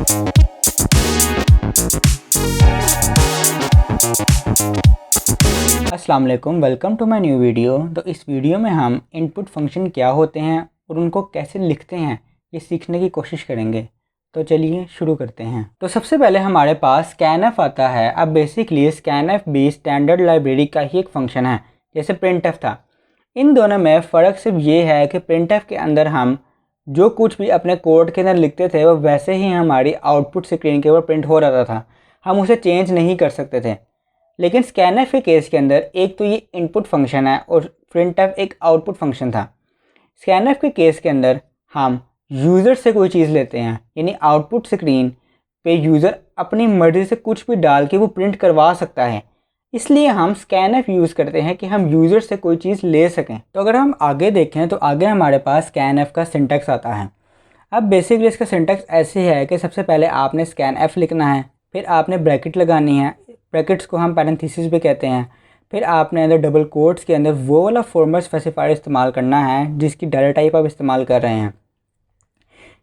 अस्सलाम वालेकुम, welcome to my new video. तो इस वीडियो में हम इनपुट फंक्शन क्या होते हैं और उनको कैसे लिखते हैं ये सीखने की कोशिश करेंगे। तो चलिए शुरू करते हैं। तो सबसे पहले हमारे पास स्कैनएफ आता है। अब बेसिकली स्कैनएफ भी स्टैंडर्ड लाइब्रेरी का ही एक फंक्शन है, जैसे प्रिंटएफ था। इन दोनों में फ़र्क सिर्फ ये है कि प्रिंटएफ के अंदर हम जो कुछ भी अपने कोड के अंदर लिखते थे वो वैसे ही हमारी आउटपुट स्क्रीन के ऊपर प्रिंट हो रहा था, हम उसे चेंज नहीं कर सकते थे। लेकिन स्कैनएफ के केस के अंदर एक तो ये इनपुट फंक्शन है और प्रिंटएफ एक आउटपुट फंक्शन था। स्कैनएफ के केस के अंदर हम यूज़र से कोई चीज़ लेते हैं, यानी आउटपुट स्क्रीन पे यूज़र अपनी मर्ज़ी से कुछ भी डाल के वो प्रिंट करवा सकता है, इसलिए हम स्कैनएफ यूज़ करते हैं कि हम यूज़र से कोई चीज़ ले सकें। तो अगर हम आगे देखें तो आगे हमारे पास स्कैनएफ का सिंटैक्स आता है। अब बेसिकली इसका सिंटैक्स ऐसे है कि सबसे पहले आपने स्कैनएफ लिखना है, फिर आपने ब्रैकेट लगानी है, ब्रैकेट्स को हम पैरेंथेसिस भी कहते हैं। फिर आपने अंदर डबल कोट्स के अंदर वो वाला फॉर्मल स्पेसिफायर इस्तेमाल करना है जिसकी डाटा टाइप आप इस्तेमाल कर रहे हैं।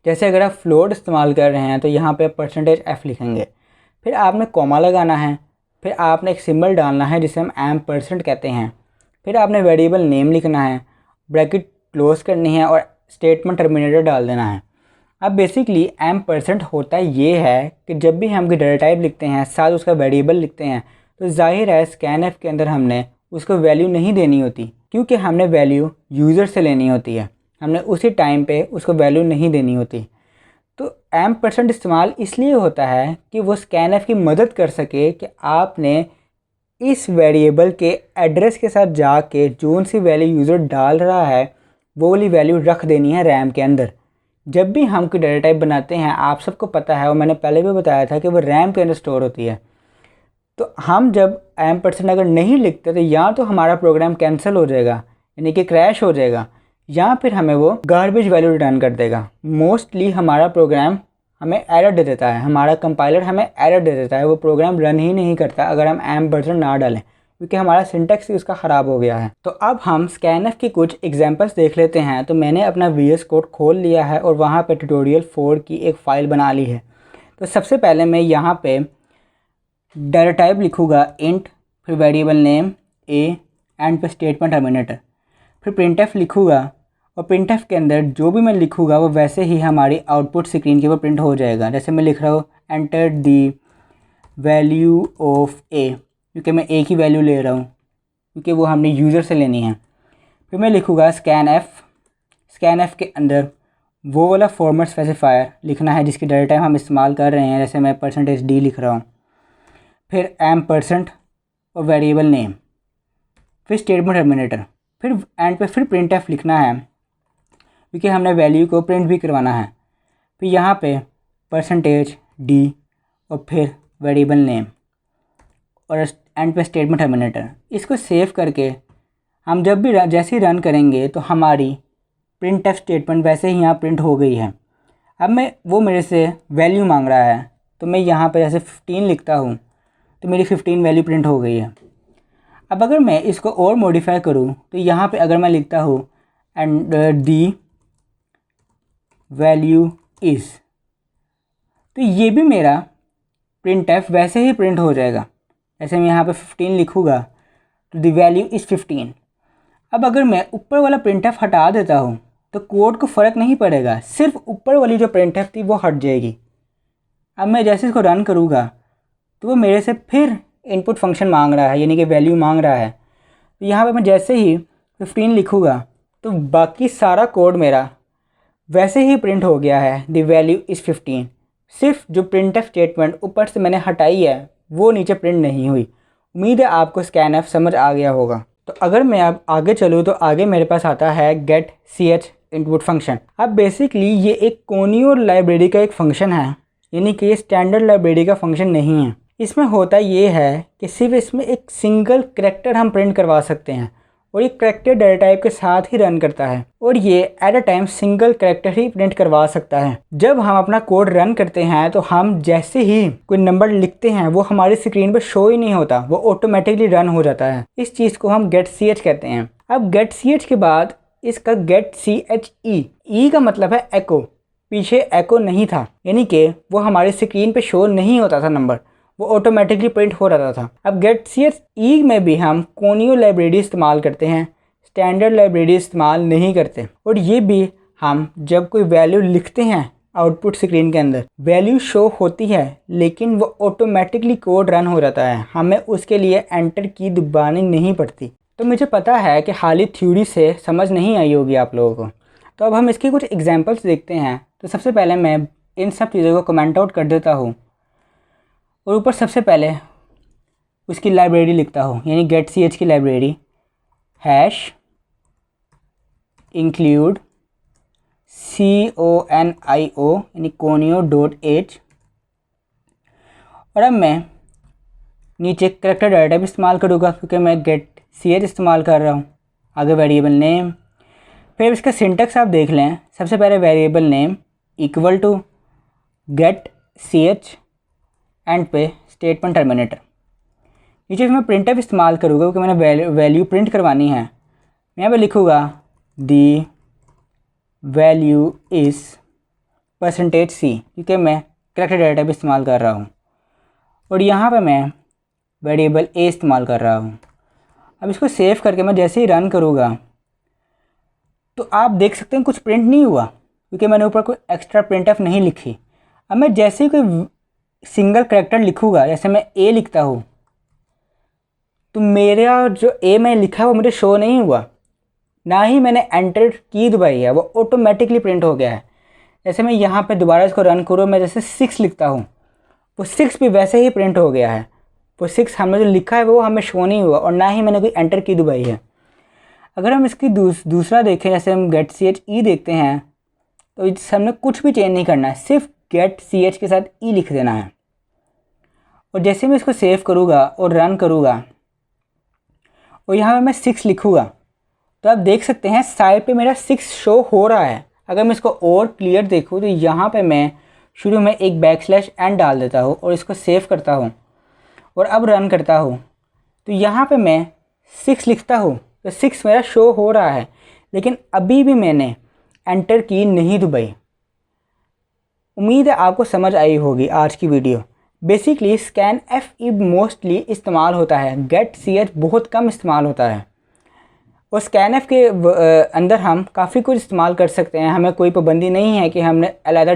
जैसे अगर आप फ्लोट इस्तेमाल कर रहे हैं तो यहाँ पे %f लिखेंगे, फिर आपने कॉमा लगाना है, फिर आपने एक सिंबल डालना है जिसे हम %, कहते हैं। फिर आपने वेरिएबल नेम लिखना है, ब्रैकेट क्लोज करनी है और स्टेटमेंट टर्मिनेटर डाल देना है। अब बेसिकली %, होता ये है कि जब भी हम कोई डाटा टाइप लिखते हैं साथ उसका वेरिएबल लिखते हैं तो जाहिर है स्कैनएफ के अंदर हमने उसको वैल्यू नहीं देनी होती, क्योंकि हमने वैल्यू यूज़र से लेनी होती है, हमने उसी टाइम पे उसको वैल्यू नहीं देनी होती। तो %, इस्तेमाल इसलिए होता है कि वो स्कैनएफ की मदद कर सके कि आपने इस वेरिएबल के एड्रेस के साथ जाके जो सी वैल्यू यूज़र डाल रहा है वो वाली वैल्यू रख देनी है रैम के अंदर। जब भी हम कोई डाटा टाइप बनाते हैं, आप सबको पता है और मैंने पहले भी बताया था कि वो रैम के अंदर स्टोर होती है। तो हम जब %, अगर नहीं लिखते तो या तो हमारा प्रोग्राम कैंसिल हो जाएगा, यानी कि क्रैश हो जाएगा, या फिर हमें वो गार्बेज वैल्यू रिटर्न कर देगा। मोस्टली हमारा प्रोग्राम हमें एरर दे देता है, हमारा कंपाइलर हमें एरर दे देता है, वो प्रोग्राम रन ही नहीं करता अगर हम %, ना डालें, क्योंकि हमारा सिंटैक्स ही उसका ख़राब हो गया है। तो अब हम स्कैनएफ की कुछ एग्जांपल्स देख लेते हैं। तो मैंने अपना VS कोड खोल लिया है और वहाँ पे ट्यूटोरियल 4 की एक फ़ाइल बना ली है। तो सबसे पहले मैं यहाँ पे डाटा टाइप लिखूँगा इंट, फिर वेरिएबल नेम a, एंड पे स्टेटमेंट टर्मिनेटर, फिर प्रिंटएफ लिखूँगा और प्रिंटएफ के अंदर जो भी मैं लिखूँगा वो वैसे ही हमारी आउटपुट स्क्रीन के ऊपर प्रिंट हो जाएगा। जैसे मैं लिख रहा हूँ enter the value of a, क्योंकि मैं a की वैल्यू ले रहा हूँ क्योंकि वो हमने यूज़र से लेनी है। फिर मैं लिखूँगा स्कैनएफ के अंदर वो वाला फॉर्मेट स्पेसिफायर लिखना है जिसकी डाटा टाइप हम इस्तेमाल कर रहे हैं, जैसे मैं %d लिख रहा हूँ। फिर %, और वेरिएबल नेम, फिर स्टेटमेंट टर्मिनेटर, फिर एंड पे फिर प्रिंटएफ लिखना है क्योंकि हमने वैल्यू को प्रिंट भी करवाना है। फिर यहाँ पे %d और फिर वेरिएबल नेम और एंड पे स्टेटमेंट टर्मिनेटर। इसको सेव करके हम जब भी जैसे ही रन करेंगे तो हमारी प्रिंटएफ स्टेटमेंट वैसे ही यहाँ प्रिंट हो गई है। अब वो मेरे से वैल्यू मांग रहा है, तो मैं यहाँ पे जैसे 15 लिखता हूँ तो मेरी 15 वैल्यू प्रिंट हो गई है। अब अगर मैं इसको और मॉडिफाई करूँ तो यहाँ पे अगर मैं लिखता हूँ एंड दी वैल्यू इज़, तो ये भी मेरा प्रिंटएफ वैसे ही प्रिंट हो जाएगा। ऐसे मैं यहाँ पे 15 लिखूँगा तो दी वैल्यू इज़ 15। अब अगर मैं ऊपर वाला प्रिंटएफ हटा देता हूँ तो कोड को फ़र्क नहीं पड़ेगा, सिर्फ ऊपर वाली जो प्रिंटएफ थी वो हट जाएगी। अब मैं जैसे इसको रन करूँगा तो वो मेरे से फिर इनपुट फंक्शन मांग रहा है, यानी कि वैल्यू मांग रहा है। तो यहाँ पे मैं जैसे ही 15 लिखूँगा तो बाकी सारा कोड मेरा वैसे ही प्रिंट हो गया है, द वैल्यू इज़ 15। सिर्फ जो प्रिंटएफ स्टेटमेंट ऊपर से मैंने हटाई है वो नीचे प्रिंट नहीं हुई। उम्मीद है आपको स्कैनएफ समझ आ गया होगा। तो अगर मैं अब आगे चलूँ तो आगे मेरे पास आता है गेट ch इनपुट फंक्शन। अब बेसिकली ये एक कोनियोर लाइब्रेरी का एक फ़ंक्शन है, यानी कि ये स्टैंडर्ड लाइब्रेरी का फंक्शन नहीं है। इसमें होता ये है कि सिर्फ इसमें एक सिंगल करैक्टर हम प्रिंट करवा सकते हैं और ये करैक्टर डाटा टाइप के साथ ही रन करता है और ये at a time single character he print करवा सकता है। जब हम अपना कोड रन करते हैं तो हम जैसे ही कोई नंबर लिखते हैं वो हमारी स्क्रीन पर शो ही नहीं होता, वो ऑटोमेटिकली रन हो जाता है। इस चीज़ को हम गेट ch कहते हैं। अब गेट ch के बाद इसका गेट चे, ई का मतलब है एको, पीछे एको नहीं था, यानी कि वो हमारी स्क्रीन पे शो नहीं होता था नंबर, वो ऑटोमेटिकली प्रिंट हो रहा था। अब getCH में भी हम कोनियो लाइब्रेरी इस्तेमाल करते हैं, स्टैंडर्ड लाइब्रेरी इस्तेमाल नहीं करते। और ये भी हम जब कोई वैल्यू लिखते हैं आउटपुट स्क्रीन के अंदर वैल्यू शो होती है, लेकिन वो ऑटोमेटिकली कोड रन हो जाता है, हमें उसके लिए एंटर की दबानी नहीं पड़ती। तो मुझे पता है कि हाली थ्योरी से समझ नहीं आई होगी आप लोगों को, तो अब हम इसकी कुछ एग्जांपल्स देखते हैं। तो सबसे पहले मैं इन सब चीज़ों को कमेंट आउट कर देता हूँ और ऊपर सबसे पहले उसकी लाइब्रेरी लिखता हूँ, यानी getCH की लाइब्रेरी हैश इंक्लूड CONIO यानी conio.h। और अब मैं नीचे करेक्टर डाटा टाइप इस्तेमाल करूँगा क्योंकि मैं getCH इस्तेमाल कर रहा हूँ। आगे वेरिएबल नेम, फिर इसका सिंटैक्स आप देख लें। सबसे पहले variable name equal to getCH end पे स्टेटमेंट टर्मिनेटर। नीचे मैं प्रिंटफ इस्तेमाल करूँगा क्योंकि मैंने वैल्यू प्रिंट करवानी है। मैं यहाँ पे लिखूँगा दी वैल्यू इज़ %C क्योंकि मैं करेक्टर डाटा टाइप इस्तेमाल कर रहा हूँ। और यहाँ पे मैं वेरिएबल a इस्तेमाल कर रहा हूँ। अब इसको सेव करके मैं जैसे ही रन करूँगा तो आप देख सकते हैं कुछ प्रिंट नहीं हुआ क्योंकि मैंने ऊपर कोई एक्स्ट्रा प्रिंटफ नहीं लिखी। अब मैं जैसे ही कोई सिंगल करेक्टर लिखूँगा, जैसे मैं a लिखता हूँ, तो मेरा जो a मैं लिखा है वो मुझे शो नहीं हुआ, ना ही मैंने एंटर की दबाई है, वो ऑटोमेटिकली प्रिंट हो गया है। जैसे मैं यहाँ पे दोबारा इसको रन करूँ, मैं जैसे 6 लिखता हूँ, वो 6 भी वैसे ही प्रिंट हो गया है। वो 6 हमने जो लिखा है वो हमें शो नहीं हुआ और ना ही मैंने कोई एंटर की दबाई है। अगर हम इसकी दूसरा देखें, जैसे हम getCH देखते हैं, तो इससे हमने कुछ भी चेंज नहीं करना है, सिर्फ getCH के साथ ई लिख देना है। और जैसे मैं इसको सेव करूँगा और रन करूँगा और यहाँ पर मैं 6 लिखूँगा, तो आप देख सकते हैं साइड पे मेरा 6 शो हो रहा है। अगर मैं इसको और क्लियर देखूँ तो यहाँ पे मैं शुरू में एक \n डाल देता हूँ और इसको सेव करता हूँ और अब रन करता हूँ, तो यहाँ पे मैं 6 लिखता हूँ तो 6 मेरा शो हो रहा है, लेकिन अभी भी मैंने एंटर की नहीं दबाई। उम्मीद है आपको समझ आई होगी आज की वीडियो। बेसिकली scanf मोस्टली इस्तेमाल होता है, getCH बहुत कम इस्तेमाल होता है। और scanf के अंदर हम काफ़ी कुछ इस्तेमाल कर सकते हैं, हमें कोई पाबंदी नहीं है कि हमने अलग कोई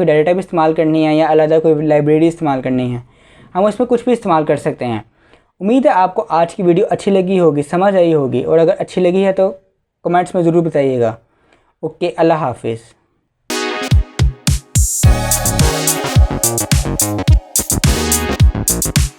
डाटा टाइप इस्तेमाल करनी है या अलग कोई लाइब्रेरी इस्तेमाल करनी है, हम उसमें कुछ भी इस्तेमाल कर सकते हैं। उम्मीद है आपको आज की वीडियो अच्छी लगी होगी, समझ आई होगी, और अगर अच्छी लगी है तो कमेंट्स में ज़रूर बताइएगा। ओके, अल्लाह हाफिज़।